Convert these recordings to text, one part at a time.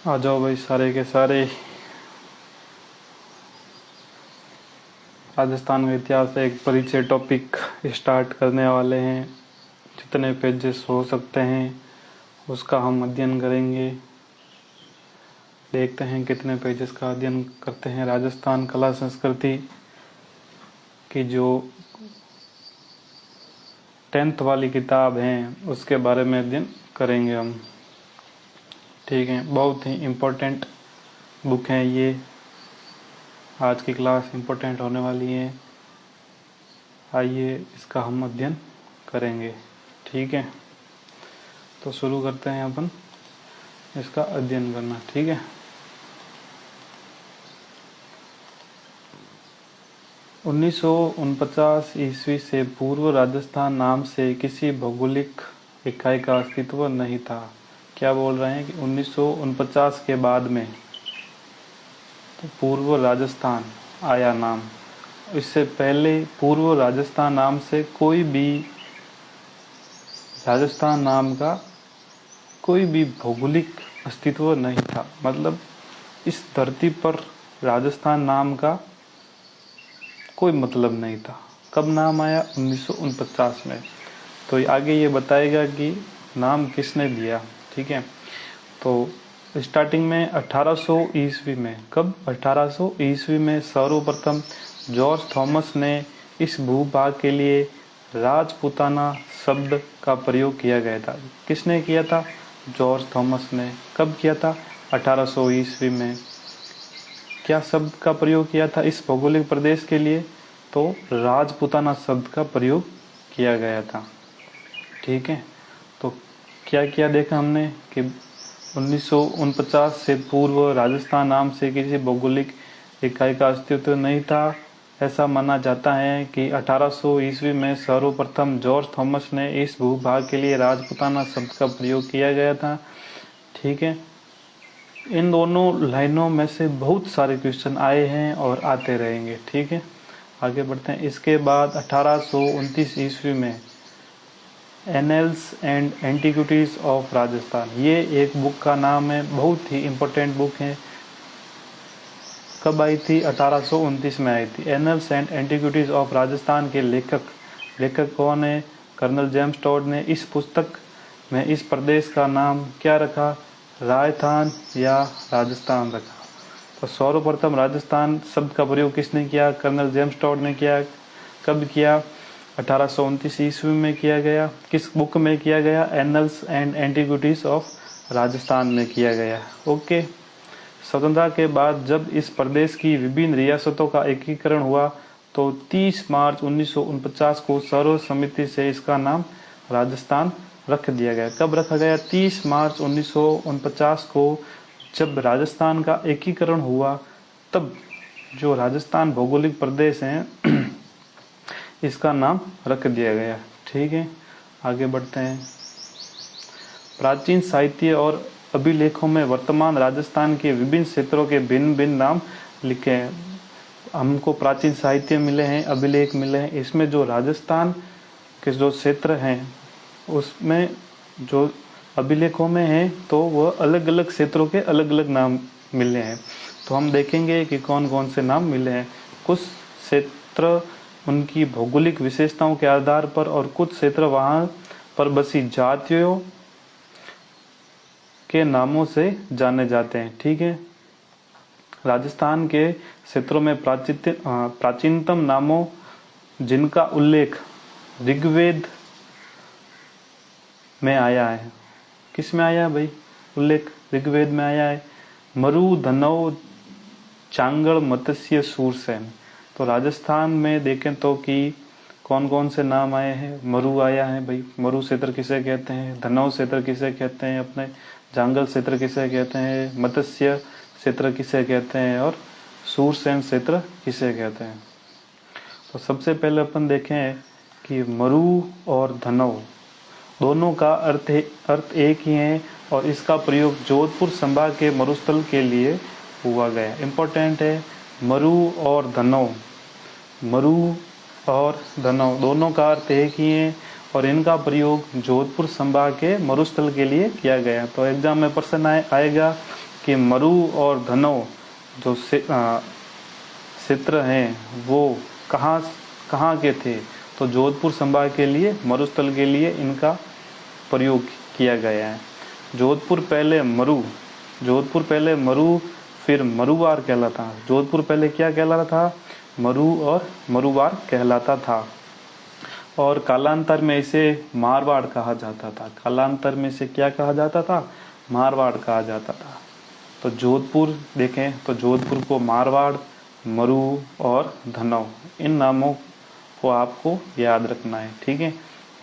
आ जाओ भाई सारे के सारे। राजस्थान का इतिहास एक परिचय टॉपिक स्टार्ट करने वाले हैं। जितने पेजेस हो सकते हैं उसका हम अध्ययन करेंगे। देखते हैं कितने पेजेस का अध्ययन करते हैं। राजस्थान कला संस्कृति की जो 10th वाली किताब है उसके बारे में अध्ययन करेंगे हम। ठीक है, बहुत ही इम्पोर्टेंट बुक है ये। आज की क्लास इम्पोर्टेंट होने वाली है। आइए इसका हम अध्ययन करेंगे। ठीक है, तो शुरू करते हैं अपन इसका अध्ययन करना। ठीक है, 1949 ईस्वी से पूर्व राजस्थान नाम से किसी भौगोलिक इकाई का अस्तित्व नहीं था। क्या बोल रहे हैं कि 1949 के बाद में तो पूर्व राजस्थान आया नाम। इससे पहले पूर्व राजस्थान नाम से कोई भी राजस्थान नाम का कोई भी भौगोलिक अस्तित्व नहीं था। मतलब इस धरती पर राजस्थान नाम का कोई मतलब नहीं था। कब नाम आया? 1949 में। तो आगे ये बताएगा कि नाम किसने दिया। ठीक है, तो स्टार्टिंग में 1800 ईस्वी में, कब? 1800 ईस्वी में सर्वप्रथम जॉर्ज थॉमस ने इस भूभाग के लिए राजपूताना शब्द का प्रयोग किया गया था। किसने किया था? जॉर्ज थॉमस ने। कब किया था? 1800 ईस्वी में। क्या शब्द का प्रयोग किया था इस भौगोलिक प्रदेश के लिए? तो राजपूताना शब्द का प्रयोग किया गया था। ठीक है, तो क्या क्या देखा हमने कि 1949 से पूर्व राजस्थान नाम से किसी भौगोलिक इकाई का अस्तित्व नहीं था। ऐसा माना जाता है कि 1800 ईस्वी में सर्वप्रथम जॉर्ज थॉमस ने इस भूभाग के लिए राजपूताना शब्द का प्रयोग किया गया था। ठीक है, इन दोनों लाइनों में से बहुत सारे क्वेश्चन आए हैं और आते रहेंगे। ठीक है, आगे बढ़ते हैं। इसके बाद 1829 ईस्वी में एनेल्स एंड एंटीक्विटीज ऑफ राजस्थान, ये एक बुक का नाम है। बहुत ही इम्पोर्टेंट बुक है। कब आई थी? 1829 में आई थी। एनेल्स एंड एंटीक्विटीज ऑफ राजस्थान के लेखक कौन है? कर्नल जेम्स टॉड ने इस पुस्तक में इस प्रदेश का नाम क्या रखा? राजस्थान या राजस्थान रखा। तो सर्वप्रथम राजस्थान शब्द का प्रयोग किसने किया? कर्नल जेम्स टॉड ने किया। कब किया? 1829 ईस्वी में किया गया। किस बुक में किया गया? Annuls and antiquities of Rajasthan में किया गया। ओके, स्वतंत्रता के बाद जब इस प्रदेश की विभिन्न रियासतों का एकीकरण हुआ तो 30 मार्च 1949 को सर्वसम्मति से इसका नाम राजस्थान रख दिया गया। कब रखा गया? 30 मार्च 1949 को जब राजस्थान का एकीकरण हुआ तब जो राजस्थान भौगोलिक प्रदेश है इसका नाम रख दिया गया। ठीक है, आगे बढ़ते हैं। प्राचीन साहित्य और अभिलेखों में वर्तमान राजस्थान के विभिन्न क्षेत्रों के भिन्न भिन्न नाम लिखे हैं। हमको प्राचीन साहित्य मिले हैं, अभिलेख मिले हैं। इसमें जो राजस्थान के जो क्षेत्र हैं उसमें जो अभिलेखों में है तो वह अलग अलग क्षेत्रों के अलग अलग नाम मिले हैं। तो हम देखेंगे कि कौन कौन से नाम मिले हैं। कुछ क्षेत्र उनकी भौगोलिक विशेषताओं के आधार पर और कुछ क्षेत्र वहाँ पर बसी जातियों के नामों से जाने जाते हैं। ठीक है, राजस्थान के क्षेत्रों में प्राचीनतम नामों जिनका उल्लेख ऋग्वेद में आया है। किस में आया है भाई? उल्लेख ऋग्वेद में आया है। मरु, धनव, चांगड़, मत्स्य, सूरसेन। तो राजस्थान में देखें तो कि कौन कौन से नाम आए हैं। मरु आया है भाई। मरु क्षेत्र किसे कहते हैं? धनव क्षेत्र किसे कहते हैं? अपने जांगल क्षेत्र किसे कहते हैं? मत्स्य क्षेत्र किसे कहते हैं? और सूरसेन क्षेत्र किसे कहते हैं? तो सबसे पहले अपन देखें कि मरु और धनव दोनों का अर्थ एक ही है और इसका प्रयोग जोधपुर संभाग के मरुस्थल के लिए हुआ गया। इम्पोर्टेंट है, मरु और धनव। मरु और धनव दोनों का अर्थ एक ही है और इनका प्रयोग जोधपुर संभाग के मरुस्थल के लिए किया गया। तो एग्जाम में प्रश्न आएगा कि मरु और धनौ जो क्षेत्र हैं वो कहाँ कहाँ के थे, तो जोधपुर संभाग के लिए, मरुस्थल के लिए इनका प्रयोग किया गया है। जोधपुर पहले मरु फिर मरुवार कहलाता। जोधपुर पहले क्या कहलाता था? मरु और मरुवार कहलाता था। और कालांतर में इसे मारवाड़ कहा जाता था। कालांतर में इसे क्या कहा जाता था? मारवाड़ कहा जाता था। तो जोधपुर देखें तो जोधपुर को मारवाड़, मरु और धनौ, इन नामों को आपको याद रखना है। ठीक है,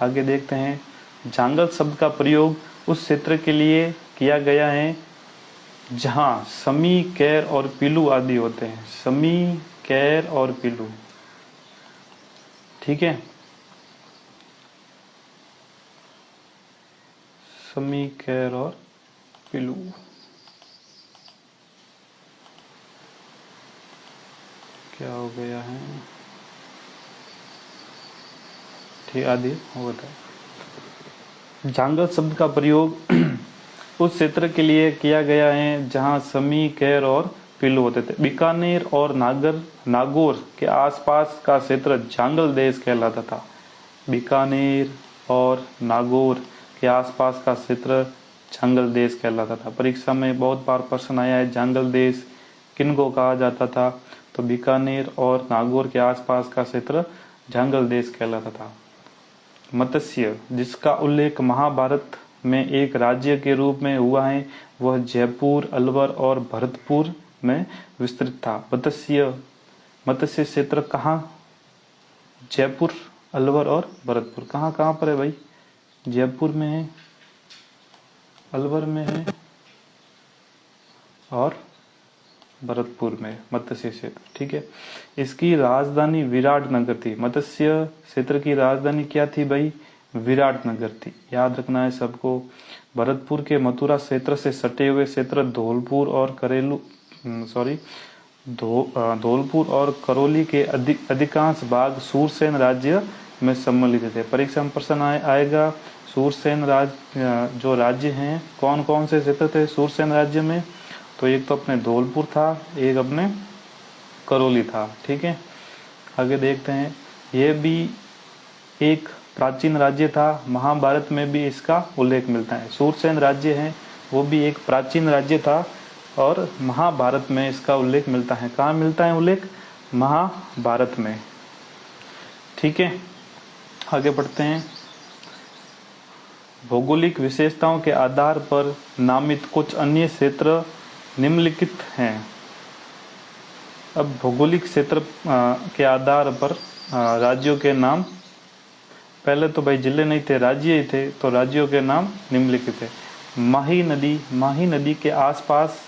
आगे देखते हैं। जांगल शब्द का प्रयोग उस क्षेत्र के लिए किया गया है जहां समी, कैर और पीलू आदि होते हैं। समी, कैर और पीलू। ठीक है, समी, कैर और पीलू। क्या हो गया है? ठीक, आदि होता है। जांगल शब्द का प्रयोग उस क्षेत्र के लिए किया गया है जहां समी, कैर और पीलू होते थे। बीकानेर और नागौर के आसपास का क्षेत्र जांगल देश कहलाता था। बीकानेर और नागौर के आसपास का क्षेत्र जांगल देश कहलाता था। परीक्षा में बहुत बार प्रश्न आया है, जांगल देश किनको कहा जाता था? तो बीकानेर और नागौर के आसपास का क्षेत्र जांगल देश कहलाता था। मत्स्य, जिसका उल्लेख महाभारत में एक राज्य के रूप में हुआ है, वह जयपुर, अलवर और भरतपुर में विस्तृत था। मत्स्य क्षेत्र कहाँ? जयपुर, अलवर और भरतपुर। कहाँ कहाँ पर है भाई? जयपुर में है, अलवर में है और भरतपुर में मत्स्य क्षेत्र। ठीक है, इसकी राजधानी विराटनगर थी। मत्स्य क्षेत्र की राजधानी क्या थी भाई? विराटनगर थी। याद रखना है सबको। भरतपुर के मथुरा क्षेत्र से सटे हुए क्षेत्र धौलपुर और करौली के अधिकांश भाग सूरसेन राज्य में सम्मिलित थे। परीक्षा में प्रश्न आएगा, सूरसेन जो राज्य हैं, कौन कौन से क्षेत्र थे सूरसेन राज्य में? तो एक तो अपने धौलपुर था, एक अपने करौली था। ठीक है, आगे देखते हैं। यह भी एक प्राचीन राज्य था। महाभारत में भी इसका उल्लेख मिलता है। सूरसेन राज्य है वो भी एक प्राचीन राज्य था और महाभारत में इसका उल्लेख मिलता है। कहाँ मिलता है उल्लेख? महाभारत में। ठीक है, आगे बढ़ते हैं। भौगोलिक विशेषताओं के आधार पर नामित कुछ अन्य क्षेत्र निम्नलिखित हैं। अब भौगोलिक क्षेत्र के आधार पर राज्यों के नाम, पहले तो भाई जिले नहीं थे, राज्य ही थे, तो राज्यों के नाम निम्नलिखित है। माही नदी के आसपास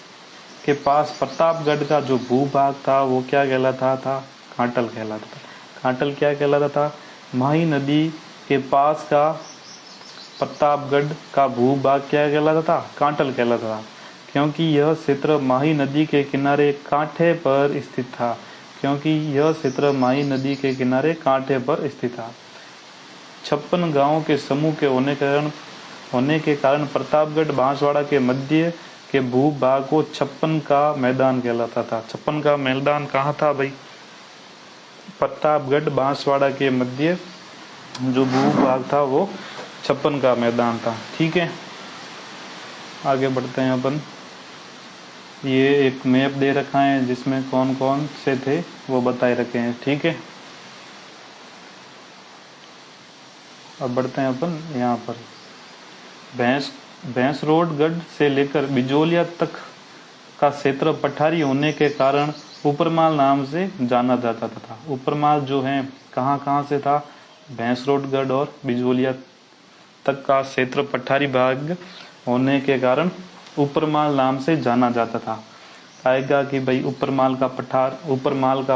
के पास प्रतापगढ़ का जो भूभाग था वो क्या कहलाता था? कांटल कहलाता था। कांटल क्या कहलाता था? माही नदी के पास का प्रतापगढ़ का भूभाग क्या कहलाता था? कांटल कहलाता था, क्योंकि यह क्षेत्र माही नदी के किनारे कांठे पर स्थित था। क्योंकि यह क्षेत्र माही नदी के किनारे कांठे पर स्थित था। 56 गांवों के समूह के होने के कारण प्रतापगढ़ बांसवाड़ा के मध्य के भूभाग को 56 का मैदान कहलाता था। 56 का मैदान कहाँ था भाई? प्रतापगढ़ बांसवाड़ा के मध्य जो भूभाग था वो 56 का मैदान था। ठीक है, आगे बढ़ते हैं अपन। ये एक मैप दे रखा है जिसमें कौन कौन से थे वो बताए रखे हैं। ठीक है, अब बढ़ते हैं अपन यहाँ पर। भैंसरोडगढ़ से लेकर बिजोलिया तक का क्षेत्र पठारी होने के कारण ऊपरमाल नाम से जाना जाता था। ऊपरमाल जो है कहाँ कहाँ से था? भैंसरोडगढ़ और बिजोलिया तक का क्षेत्र पठारी भाग होने के कारण ऊपरमाल नाम से जाना जाता था। आएगा कि भाई ऊपरमाल का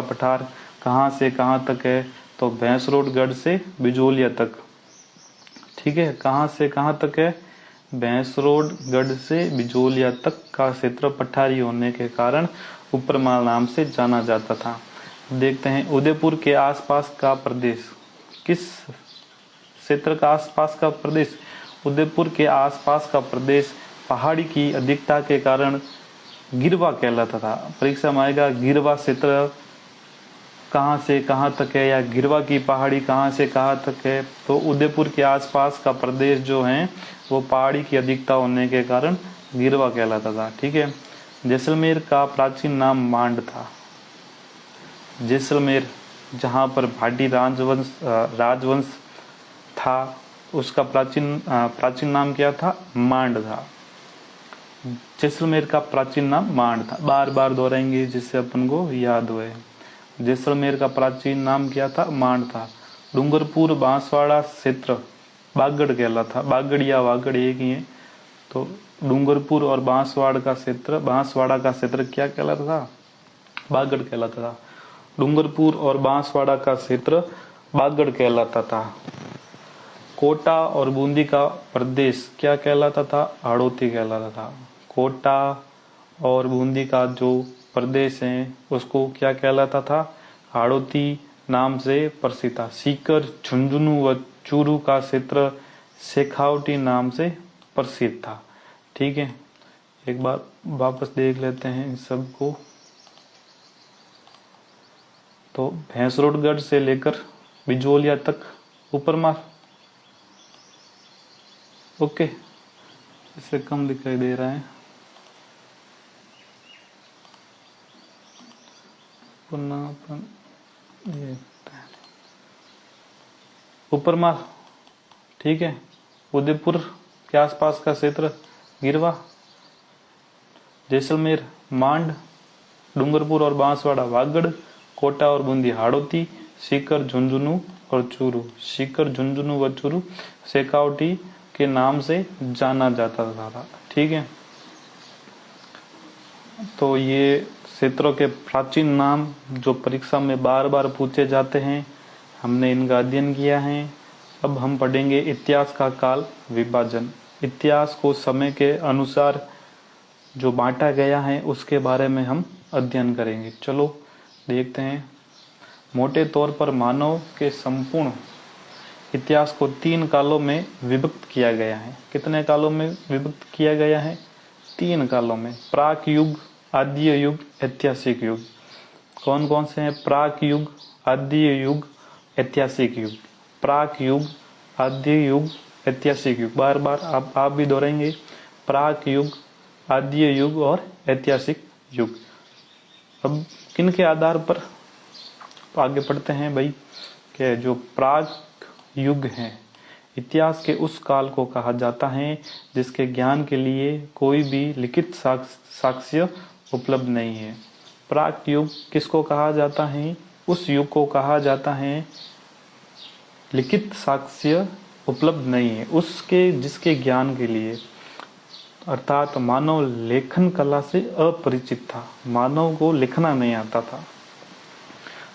पठार कहाँ से कहाँ तक है? तो भैंसरोडगढ़ से बिजोलिया तक। ठीक है, कहाँ से कहाँ तक है? भैंसरोडगढ़ से बिजोलिया तक का क्षेत्र पठारी होने के कारण ऊपरमाल नाम से जाना जाता था। देखते हैं उदयपुर के आसपास का प्रदेश। किस क्षेत्र का आसपास का प्रदेश? उदयपुर के आसपास का प्रदेश पहाड़ी की अधिकता के कारण गिरवा कहलाता था। परीक्षा में आएगा गिरवा क्षेत्र कहाँ से कहाँ तक है, या गिरवा की पहाड़ी कहाँ से कहाँ तक है। तो उदयपुर के आसपास का प्रदेश जो है वो पहाड़ी की अधिकता होने के कारण गिरवा कहलाता था। ठीक है। जैसलमेर का प्राचीन नाम मांड था। जैसलमेर जहाँ पर भाटी राजवंश था उसका प्राचीन नाम क्या था? मांड था। जैसलमेर का प्राचीन नाम मांड था। बार बार दोहराएंगे जिससे अपन को याद होए। जैसलमेर का प्राचीन नाम क्या था? मांड था। डूंगरपुर बांसवाड़ा क्षेत्र बागड़ कहलाता। बागड़ या वागड़ एक ही है। तो डूंगरपुर और बांसवाड़ा का क्षेत्र क्या कहलाता था? बागड़ कहलाता था। डूंगरपुर और बांसवाड़ा का क्षेत्र बागड़ कहलाता था। कोटा और बूंदी का प्रदेश क्या कहलाता था? हाड़ौती कहलाता था। कोटा और बूंदी का जो प्रदेश है उसको क्या कहलाता था? हाड़ौती नाम से प्रसिद्ध था। सीकर, झुंझुनू व चूरू का क्षेत्र शेखावटी नाम से प्रसिद्ध था। ठीक है। एक बार वापस देख लेते हैं इन सबको। तो भैंसरोडगढ़ से लेकर बिजोलिया तक ऊपर मार। ओके, इससे कम दिखाई दे रहा है। ये ऊपर मार। ठीक है। उदयपुर के आसपास का क्षेत्र गिरवा, जैसलमेर मांड, डूंगरपुर और बांसवाड़ा वागड़, कोटा और बूंदी हाड़ौती, सीकर, झुंझुनू और चूरू। सीकर, झुंझुनू व चूरू शेखावटी के नाम से जाना जाता था। ठीक है। तो ये क्षेत्रों के प्राचीन नाम जो परीक्षा में बार बार पूछे जाते हैं, हमने इनका अध्ययन किया है। अब हम पढ़ेंगे इतिहास का काल विभाजन। इतिहास को समय के अनुसार जो बांटा गया है उसके बारे में हम अध्ययन करेंगे। चलो देखते हैं। मोटे तौर पर मानव के संपूर्ण इतिहास को 3 कालों में विभक्त किया गया है। कितने कालों में विभक्त किया गया है? 3 कालों में। प्राक युग, आद्य युग, ऐतिहासिक युग। कौन कौन से हैं? प्राक युग, आद्य युग, ऐतिहासिक युग। प्राक युग, आद्य युग, ऐतिहासिक युग। बार बार आप भी दोहराएंगे। प्राक युग, आद्य युग और ऐतिहासिक युग। अब किन के आधार पर आगे पढ़ते हैं भाई? कि जो प्राक युग है, इतिहास के उस काल को कहा जाता है जिसके ज्ञान के लिए कोई भी लिखित साक्ष्य उपलब्ध नहीं है। प्राक युग किसको कहा जाता है? उस युग को कहा जाता है लिखित साक्ष्य उपलब्ध नहीं है उसके, जिसके ज्ञान के लिए, अर्थात मानव लेखन कला से अपरिचित था। मानव को लिखना नहीं आता था।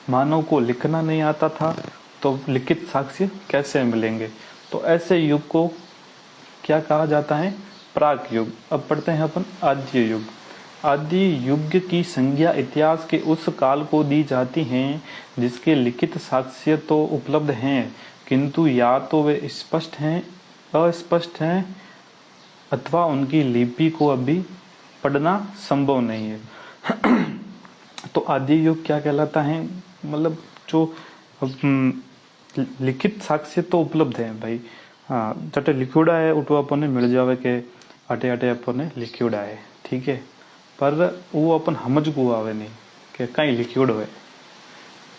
मानव को लिखना नहीं आता था तो लिखित साक्ष्य कैसे मिलेंगे? तो ऐसे युग को क्या कहा जाता है? प्राक युग। अब पढ़ते हैं अपन आद्य युग। आदि युग की संज्ञा इतिहास के उस काल को दी जाती है जिसके लिखित साक्ष्य तो उपलब्ध हैं, किंतु या तो वे स्पष्ट हैं, अस्पष्ट हैं, अथवा उनकी लिपि को अभी पढ़ना संभव नहीं है। तो आदि युग क्या कहलाता है? मतलब जो लिखित साक्ष्य तो उपलब्ध है भाई। हाँ, जटे लिखियोड़ा है उठो अपने मिल जावे के अटे अटे अपने लिखियोड़ा है। ठीक है। पर वो अपन समझ को आवे नहीं कि कहीं लिखियोड़ो है,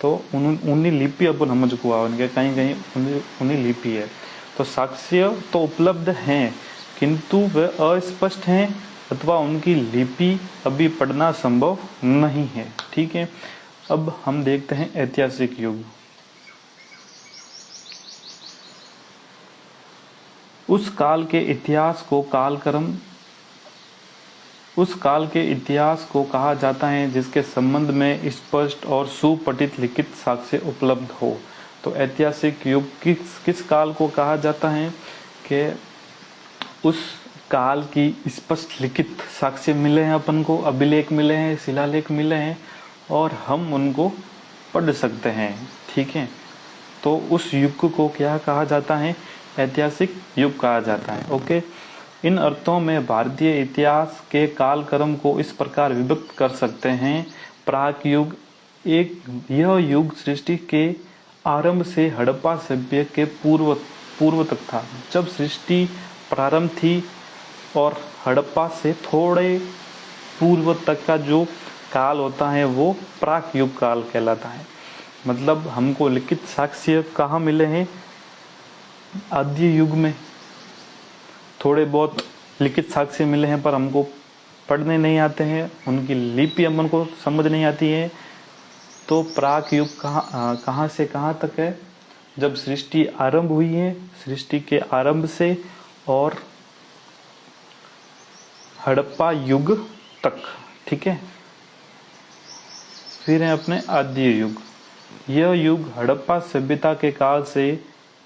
तो उन्हीं लिपि अपन समझ को आवे नहीं कि कहीं कहीं उन्हीं लिपि है। तो साक्ष्य तो उपलब्ध हैं किंतु वे अस्पष्ट हैं अथवा उनकी लिपि अभी पढ़ना संभव नहीं है। ठीक है। अब हम देखते हैं ऐतिहासिक युग। उस काल के इतिहास को कहा जाता है जिसके संबंध में स्पष्ट और सुपठित लिखित साक्ष्य उपलब्ध हो। तो ऐतिहासिक युग किस काल को कहा जाता है? कि उस काल की स्पष्ट लिखित साक्ष्य मिले हैं अपन को, अभिलेख मिले हैं, शिलालेख मिले हैं और हम उनको पढ़ सकते हैं। ठीक है। तो उस युग को क्या कहा जाता है? ऐतिहासिक युग कहा जाता है। ओके। इन अर्थों में भारतीय इतिहास के कालक्रम को इस प्रकार विभक्त कर सकते हैं। प्राक युग यह युग सृष्टि के आरंभ से हड़प्पा सभ्य के पूर्व तक था। जब सृष्टि प्रारंभ थी और हड़प्पा से थोड़े पूर्व तक का जो काल होता है वो प्राक युग काल कहलाता है। मतलब हमको लिखित साक्ष्य कहाँ मिले हैं? आद्य युग में थोड़े बहुत लिखित साक्ष्य मिले हैं, पर हमको पढ़ने नहीं आते हैं, उनकी लिपि हमन को समझ नहीं आती है। तो प्राक युग कहाँ से कहाँ तक है? जब सृष्टि आरंभ हुई है, सृष्टि के आरंभ से और हड़प्पा युग तक, ठीक है। फिर है अपने आद्य युग। यह युग हड़प्पा सभ्यता के काल से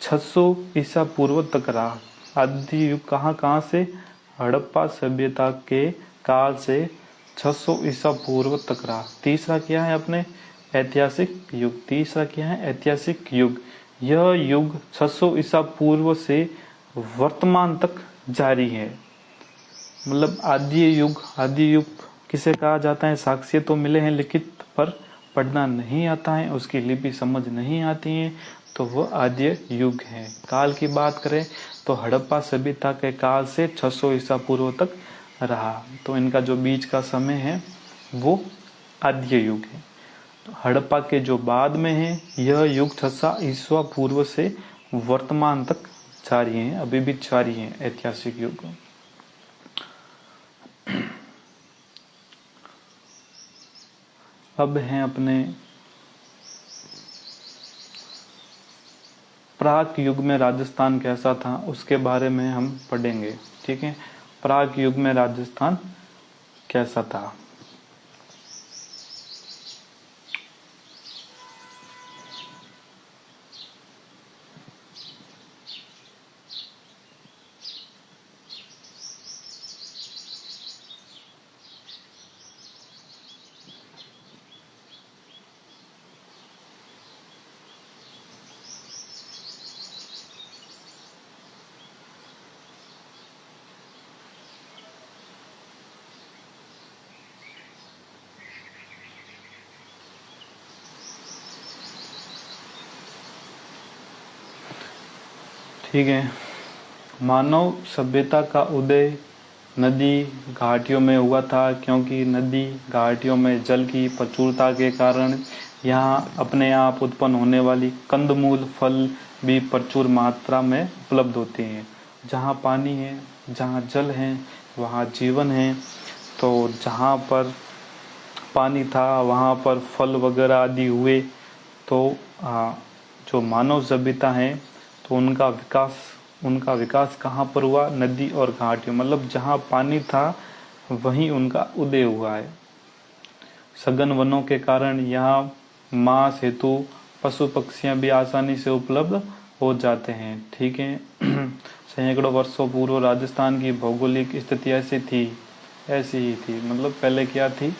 600 ईसा पूर्व तक रहा। आद्य युग कहाँ से? हड़प्पा सभ्यता के काल से 600 ईसा पूर्व तक रहा। तीसरा क्या है अपने? ऐतिहासिक युग। तीसरा क्या है? ऐतिहासिक युग। यह युग 600 ईसा पूर्व से वर्तमान तक जारी है। मतलब आद्य युग किसे कहा जाता है? साक्ष्य तो मिले हैं लिखित, पर पढ़ना नहीं आता है, उसकी लिपि समझ नहीं आती है, तो वह आद्य युग है। काल की बात करें तो हड़प्पा सभ्यता के काल से 600 ईसा पूर्व तक रहा। तो इनका जो बीच का समय है वो आद्य युग है। तो हड़प्पा के जो बाद में है, यह युग 600 ईसा पूर्व से वर्तमान तक जारी है, अभी भी जारी है ऐतिहासिक युग। अब हैं अपने प्राक युग में राजस्थान कैसा था, उसके बारे में हम पढ़ेंगे, ठीक है। प्राक युग में राजस्थान कैसा था? ठीक है। मानव सभ्यता का उदय नदी घाटियों में हुआ था, क्योंकि नदी घाटियों में जल की प्रचुरता के कारण यहाँ अपने आप उत्पन्न होने वाली कंदमूल फल भी प्रचुर मात्रा में उपलब्ध होते हैं। जहाँ पानी है, जहाँ जल है, वहाँ जीवन है। तो जहाँ पर पानी था वहाँ पर फल वगैरह आदि हुए। तो जो मानव सभ्यता है तो उनका विकास कहाँ पर हुआ? नदी और घाटियों, मतलब जहाँ पानी था वहीं उनका उदय हुआ है। सघन वनों के कारण यहाँ मांस हेतु पशु पक्षियां भी आसानी से उपलब्ध हो जाते हैं, ठीक है। सैकड़ों वर्षों पूर्व राजस्थान की भौगोलिक स्थिति ऐसी ही थी। मतलब पहले क्या थी?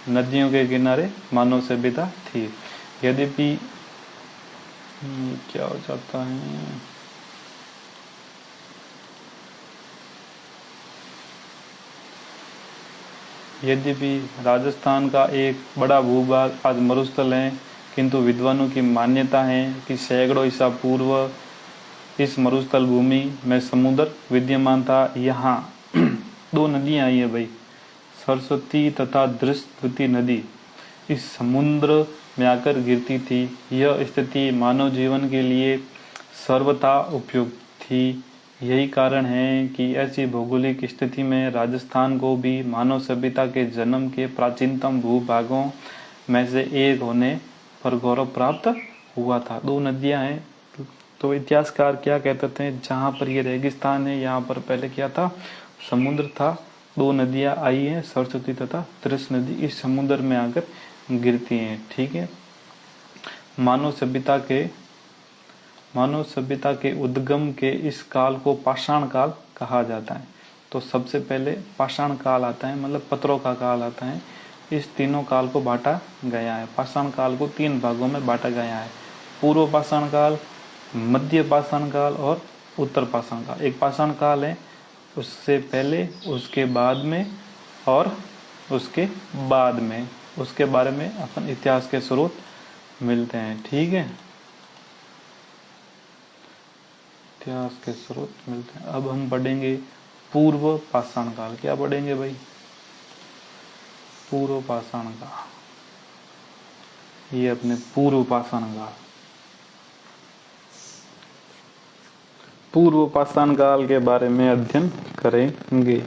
नदियों के किनारे मानव सभ्यता थी। यद्यपि क्या हो जाता है, यद्यपि राजस्थान का एक बड़ा भूभाग आज मरुस्थल है, किंतु विद्वानों की मान्यता है कि सैकड़ों ईसा पूर्व इस मरुस्थल भूमि में समुद्र विद्यमान था। यहाँ दो नदियां आई है भाई, सरस्वती तथा दृष्टवती नदी इस समुद्र में आकर गिरती थी। यह स्थिति मानव जीवन के लिए सर्वथा उपयुक्त थी। यही कारण है कि ऐसी भौगोलिक स्थिति में राजस्थान को भी मानव सभ्यता के जन्म के प्राचीनतम भूभागों में से एक होने पर गौरव प्राप्त हुआ था। दो नदियां हैं, तो इतिहासकार क्या कहते थे? जहाँ पर ये रेगिस्तान है यहाँ पर पहले क्या था? समुद्र था। दो नदियां आई हैं, सरस्वती तथा तृष नदी, इस समुद्र में आकर गिरती हैं, ठीक है। मानव सभ्यता के उद्गम के इस काल को पाषाण काल कहा जाता है। तो सबसे पहले पाषाण काल आता है, मतलब पत्थरों का काल आता है। इस तीनों काल को बांटा गया है। पाषाण काल को 3 भागों में बांटा गया है: पूर्व पाषाण काल, मध्य पाषाण काल और उत्तर पाषाण काल। एक पाषाण काल है उससे पहले, उसके बाद में और उसके बाद में, उसके बारे में अपन इतिहास के स्रोत मिलते हैं। ठीक है, इतिहास के स्रोत मिलते हैं। अब हम पढ़ेंगे पूर्व पाषाण काल। क्या पढ़ेंगे भाई? पूर्व पाषाण काल। ये अपने पूर्व पाषाण काल, पूर्व पाषाण काल के बारे में अध्ययन करेंगे।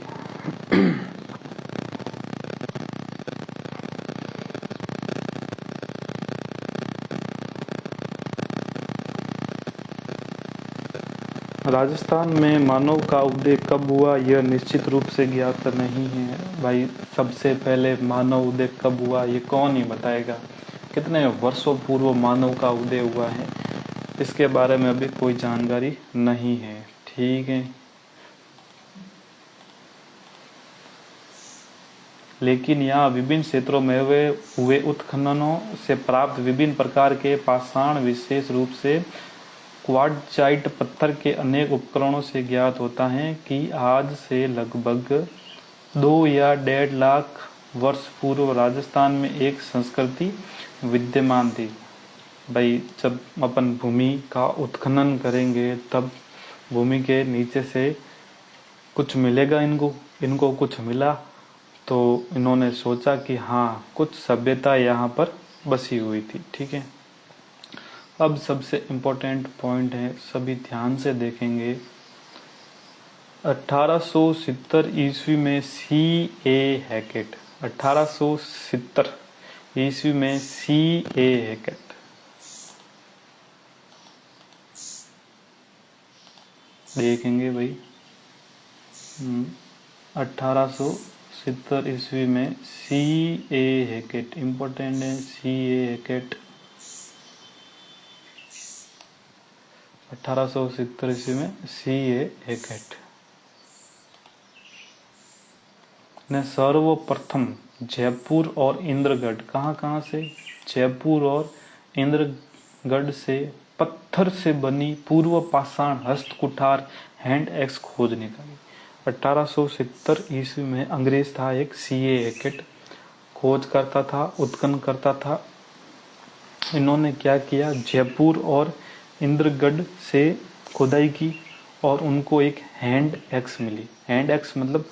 राजस्थान में मानव का उदय कब हुआ यह निश्चित रूप से ज्ञात नहीं है। भाई सबसे पहले मानव उदय कब हुआ ये कौन ही बताएगा? कितने वर्षों पूर्व मानव का उदय हुआ है इसके बारे में अभी कोई जानकारी नहीं है। ठीक है, लेकिन यहाँ विभिन्न क्षेत्रों में हुए उत्खननों से प्राप्त विभिन्न प्रकार के पाषाण विशेष रूप से क्वार्टजाइट पत्थर के अनेक उपकरणों से ज्ञात होता है कि आज से लगभग 2 या 1.5 लाख वर्ष पूर्व राजस्थान में एक संस्कृति विद्यमान थी। भाई जब अपन भूमि का उत्खनन करेंगे तब भूमि के नीचे से कुछ मिलेगा, इनको कुछ मिला तो इन्होंने सोचा कि हाँ कुछ सभ्यता यहाँ पर बसी हुई थी। ठीक है, अब सबसे इम्पोर्टेंट पॉइंट है, सभी ध्यान से देखेंगे। 1870 ईस्वी में C.A. हैकेट, 1870 ईस्वी में C.A. हैकेट देखेंगे भाई। 1870 ईस्वी में C.A. हैकेट, इम्पोर्टेंट है C.A. हैकेट। 1870 ईस्वी में C.A. हैकेट ने सर्वप्रथम जयपुर और इंद्रगढ़, कहाँ से? जयपुर और इंद्रगढ़ से पत्थर से बनी पूर्व पाषाण हस्तकुठार हैंड एक्स खोज निकाली। 1870 ईस्वी में अंग्रेज था एक C.A. हैकेट, खोज करता था, उत्खनन करता था। इन्होंने क्या किया, जयपुर और इंद्रगढ़ से खुदाई की और उनको एक हैंड एक्स मिली। हैंड एक्स मतलब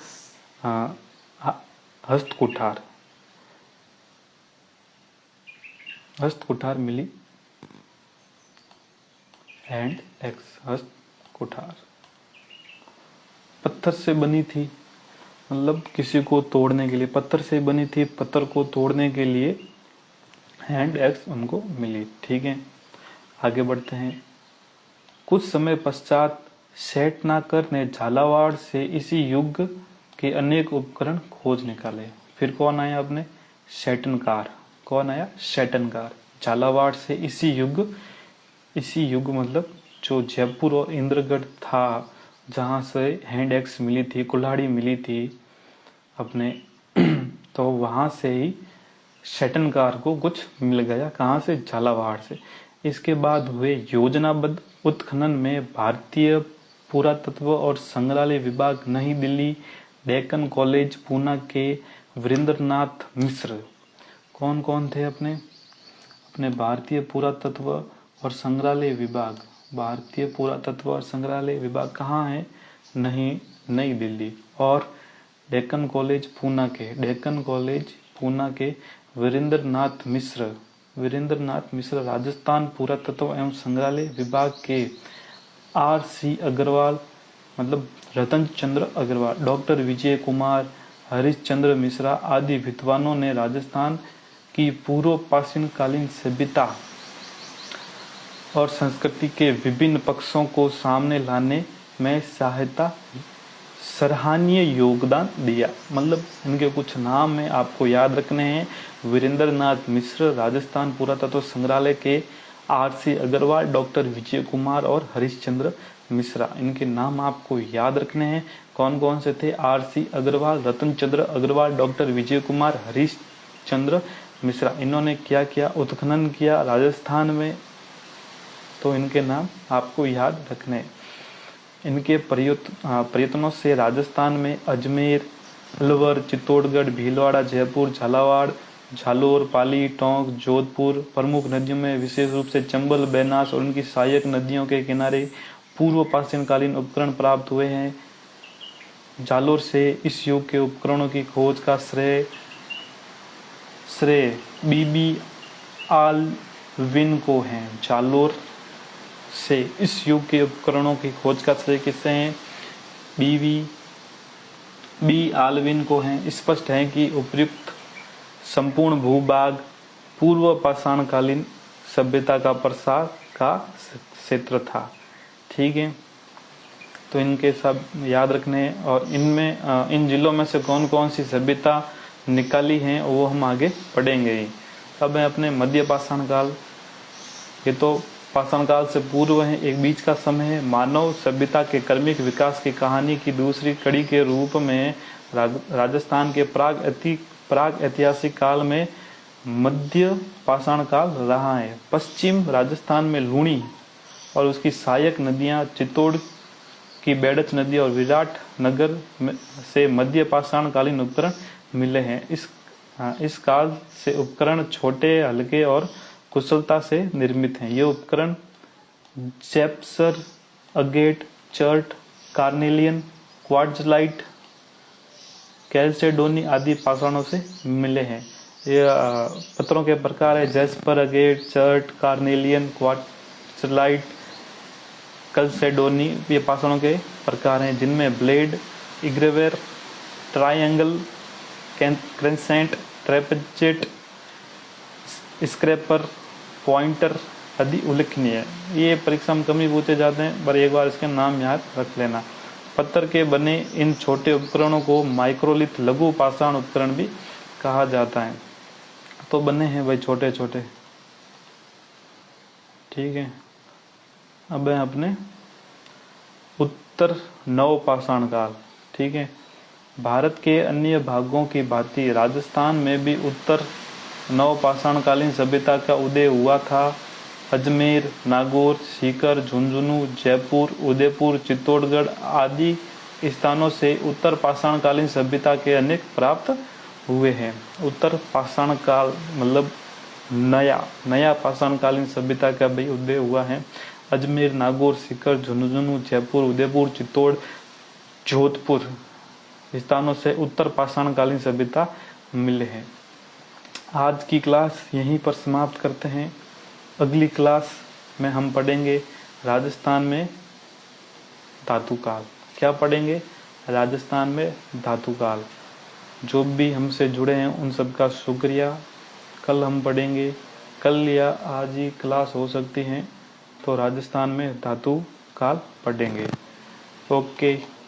हस्तकुठार, हस्तकुठार मिली, हैंड एक्स हस्तकुठार पत्थर से बनी थी, मतलब किसी को तोड़ने के लिए पत्थर से बनी थी, पत्थर को तोड़ने के लिए हैंड एक्स उनको मिली। ठीक है, आगे बढ़ते हैं। कुछ समय पश्चात शेटनाकर ने झालावाड़ से इसी युग के अनेक उपकरण खोज निकाले। फिर कौन आया अपने? शेटनकार। कौन आया? शेटनकार। झालावाड़ से इसी युग मतलब जो जयपुर और इंद्रगढ़ था जहां से हैंड एक्स मिली थी, कुल्हाड़ी मिली थी अपने तो वहां से ही शेटनकार को कुछ मिल गया। कहां से? झालावाड़ से। इसके बाद हुए योजनाबद्ध उत्खनन में भारतीय पुरातत्व और संग्रहालय विभाग, नई दिल्ली, डेक्कन कॉलेज पूना के वीरेंद्रनाथ मिश्र। कौन कौन थे अपने भारतीय पुरातत्व और संग्रहालय विभाग। भारतीय पुरातत्व और संग्रहालय विभाग कहाँ है? नई दिल्ली। और डेक्कन कॉलेज पूना के वीरेंद्रनाथ मिश्र राजस्थान पुरातत्व एवं संग्रहालय विभाग के R.C. अग्रवाल मतलब रतन चंद्र अग्रवाल, डॉक्टर विजय कुमार, हरिश्चंद्र मिश्रा आदि विद्वानों ने राजस्थान की पूर्व प्राचीनकालीन सभ्यता और संस्कृति के विभिन्न पक्षों को सामने लाने में सराहनीय योगदान दिया। मतलब इनके कुछ नाम है आपको याद रखने हैं। वीरेंद्रनाथ मिश्र राजस्थान पुरातत्व संग्रहालय के, R.C. अग्रवाल, डॉक्टर विजय कुमार और हरिश्चंद्र मिश्रा। इनके नाम आपको याद रखने हैं। कौन कौन से थे? R.C. अग्रवाल, रतन चंद्र अग्रवाल, डॉक्टर विजय कुमार, हरिश्चंद्र मिश्रा। इन्होंने क्या किया? उत्खनन किया राजस्थान में, तो इनके नाम आपको याद रखने हैं। इनके प्रयत्नों से राजस्थान में अजमेर, अलवर, चित्तौड़गढ़, भीलवाड़ा, जयपुर, झालावाड़, झालोर, पाली, टोंक, जोधपुर प्रमुख नदियों में विशेष रूप से चंबल, बेनास और उनकी सहायक नदियों के किनारे पूर्व प्राचीनकालीन उपकरण प्राप्त हुए हैं। जालोर से इस युग के उपकरणों की खोज का श्रेय बीबी आलविन को है। जालोर से इस युग के उपकरणों की खोज का श्रेय किससे है? बी आलविन को है। स्पष्ट है कि उपर्युक्त संपूर्ण भूभाग पूर्व पाषाणकालीन सभ्यता का प्रसार का क्षेत्र था। ठीक है, तो इनके सब याद रखने हैं। और इनमें इन जिलों में से कौन कौन सी सभ्यता निकाली हैं वो हम आगे पढ़ेंगे ही। अब है अपने मध्य पाषाण काल। ये तो पाषाण काल से पूर्व है, एक बीच का समय है। मानव सभ्यता के क्रमिक विकास की कहानी की दूसरी कड़ी के रूप में राजस्थान के प्राग ऐतिहासिक काल में मध्य पाषाण काल रहा है। पश्चिम राजस्थान में लूणी और उसकी सहायक नदियां, चित्तौड़ की बेड़च नदी और विराट नगर से मध्य पाषाण कालीन उपकरण मिले हैं। इस काल से उपकरण छोटे, हल्के और कुशलता से निर्मित हैं। ये उपकरण चेप्सर, अगेट, चर्ट, कार्नेलियन, क्वार्ट्जलाइट, कैल्सेडोनी आदि पाषाणों से मिले हैं। ये पत्थरों के प्रकार है jasper, agate, chert, carnelian, quartzite, chalcedony. ये पाषाणों के प्रकार हैं जिनमें blade, engraver, triangle, crescent, trapeze, scraper, pointer आदि उल्लेखनीय है। ये परीक्षा में कम ही पूछे जाते हैं, पर एक बार इसके नाम याद रख लेना। पत्थर के बने इन छोटे उपकरणों को माइक्रोलिथ लघु पाषाण उपकरण भी कहा जाता है। तो बने हैं भाई छोटे छोटे। ठीक है, अब है अपने उत्तर नव पाषाण काल। ठीक है, भारत के अन्य भागों की भांति राजस्थान में भी उत्तर नव पाषाणकालीन सभ्यता का उदय हुआ था। अजमेर, नागौर, सीकर, झुंझुनू, जयपुर, उदयपुर, चित्तौड़गढ़ आदि स्थानों से उत्तर पाषाणकालीन सभ्यता के अनेक प्राप्त हुए हैं। उत्तर पाषाण काल मतलब नया पाषाणकालीन सभ्यता का भी उदय हुआ है। अजमेर, नागौर, सीकर, झुंझुनू, जयपुर, उदयपुर, चित्तौड़, जोधपुर स्थानों से उत्तर पाषाणकालीन सभ्यता मिले हैं। आज की क्लास यहीं पर समाप्त करते हैं। अगली क्लास में हम पढ़ेंगे राजस्थान में धातु काल। क्या पढ़ेंगे? राजस्थान में धातु काल। जो भी हमसे जुड़े हैं उन सबका शुक्रिया। कल हम पढ़ेंगे, कल या आज ही क्लास हो सकती है, तो राजस्थान में धातु काल पढ़ेंगे। ओके।